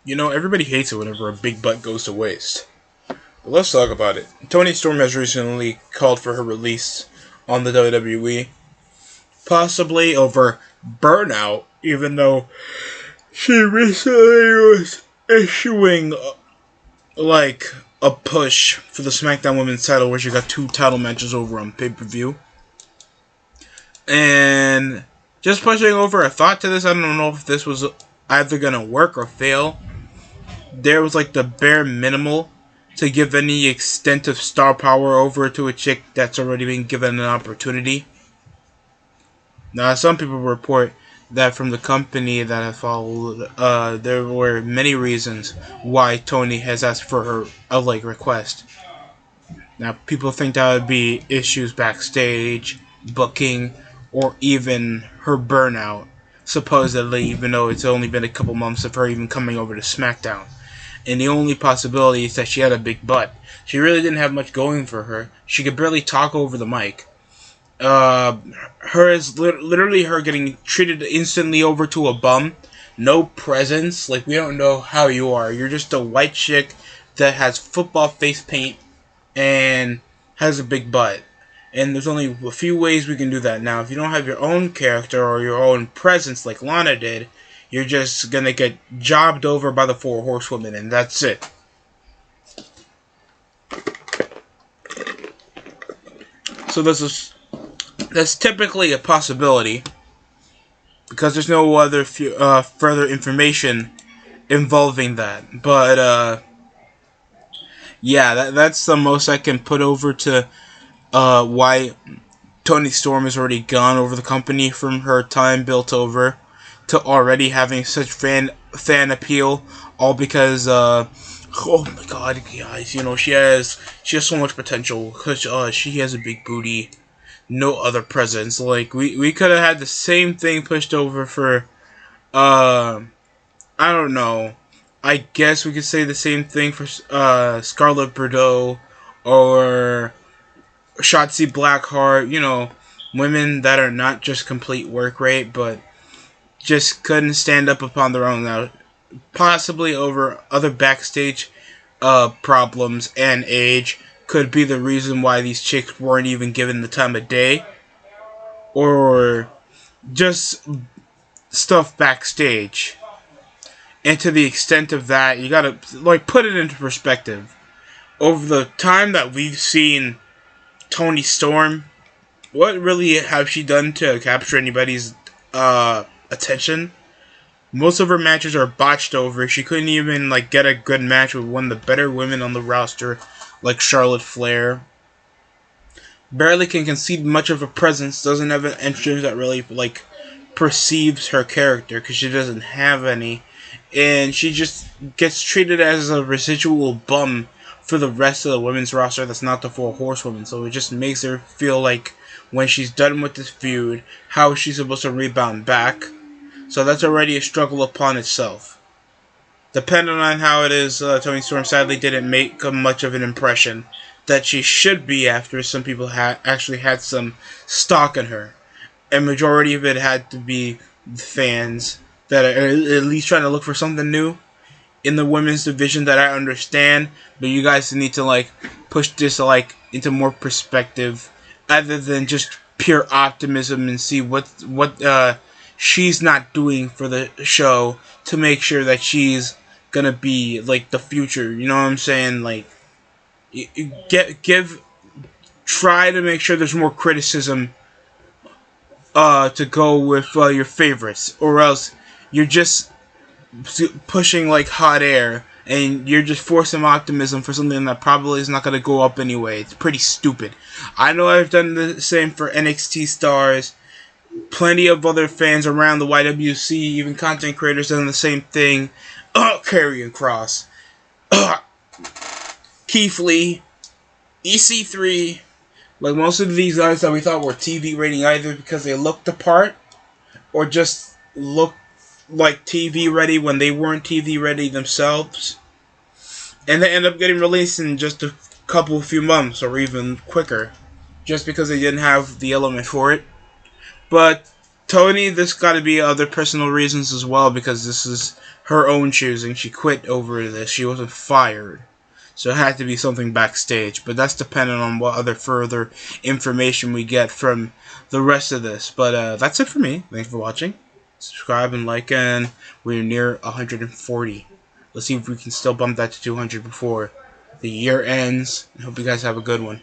You know, everybody hates it whenever a big butt goes to waste. But let's talk about it. Toni Storm has recently called for her release on the WWE, possibly over burnout, even though she recently was issuing like a push for the SmackDown Women's title, where she got 2 title matches over on pay-per-view. And just pushing over a thought to this, I don't know if this was either gonna work or fail. There was like the bare minimal to give any extent of star power over to a chick that's already been given an opportunity. Now, some people report that from the company that have followed, there were many reasons why Toni has asked for her request. Now, people think that would be issues backstage, booking, or even her burnout, supposedly, even though it's only been a couple months of her even coming over to SmackDown. And the only possibility is that she had a big butt. She really didn't have much going for her. She could barely talk over the mic. Literally her getting treated instantly over to a bum. No presence. Like, we don't know how you are. You're just a white chick that has football face paint and has a big butt. And there's only a few ways we can do that. Now, if you don't have your own character or your own presence like Lana did, you're just gonna get jobbed over by the 4 horsewomen, and that's it. So that's typically a possibility, because there's no other further information involving that. But yeah, that's the most I can put over to why Toni Storm has already gone over the company from her time built over to already having such fan appeal, all because oh my god, guys, you know, she has so much potential because she has a big booty, no other presence. Like, we could have had the same thing pushed over for I don't know, I guess we could say the same thing for Scarlett Bordeaux or Shotzi Blackheart, you know, women that are not just complete work rate, but just couldn't stand up upon their own. Now, possibly over other backstage problems and age could be the reason why these chicks weren't even given the time of day, or just stuff backstage. And to the extent of that, you gotta put it into perspective. Over the time that we've seen Toni Storm, what really have she done to capture anybody's attention? Most of her matches are botched over. She couldn't even get a good match with one of the better women on the roster, like Charlotte Flair. Barely can concede much of a presence. Doesn't have an entrance that really perceives her character, because she doesn't have any, and she just gets treated as a residual bum for the rest of the women's roster that's not the 4 horsewomen. So it just makes her feel like when she's done with this feud, how is she supposed to rebound back? So that's already a struggle upon itself. Depending on how it is, Toni Storm sadly didn't make much of an impression that she should be, after some people actually had some stock in her. And majority of it had to be fans that are at least trying to look for something new in the women's division that I understand, but you guys need to push this into more perspective, other than just pure optimism, and see what she's not doing for the show to make sure that she's gonna be the future. You know what I'm saying? Try to make sure there's more criticism to go with your favorites, or else you're just pushing hot air, and you're just forcing optimism for something that probably is not going to go up anyway. It's pretty stupid. I know I've done the same for NXT stars. Plenty of other fans around the YWC, even content creators, done the same thing. Karrion Kross, Keith Lee, EC3. Most of these guys that we thought were TV rating, either because they looked the part or just looked TV ready when they weren't TV ready themselves, and they end up getting released in just a few months or even quicker, just because they didn't have the element for it. But Toni, this got to be other personal reasons as well, because this is her own choosing. She quit over this. She wasn't fired. So it had to be something backstage. But that's dependent on what other further information we get from the rest of this. But that's it for me. Thanks for watching. Subscribe and like, and we're near 140. Let's see if we can still bump that to 200 before the year ends. I hope you guys have a good one.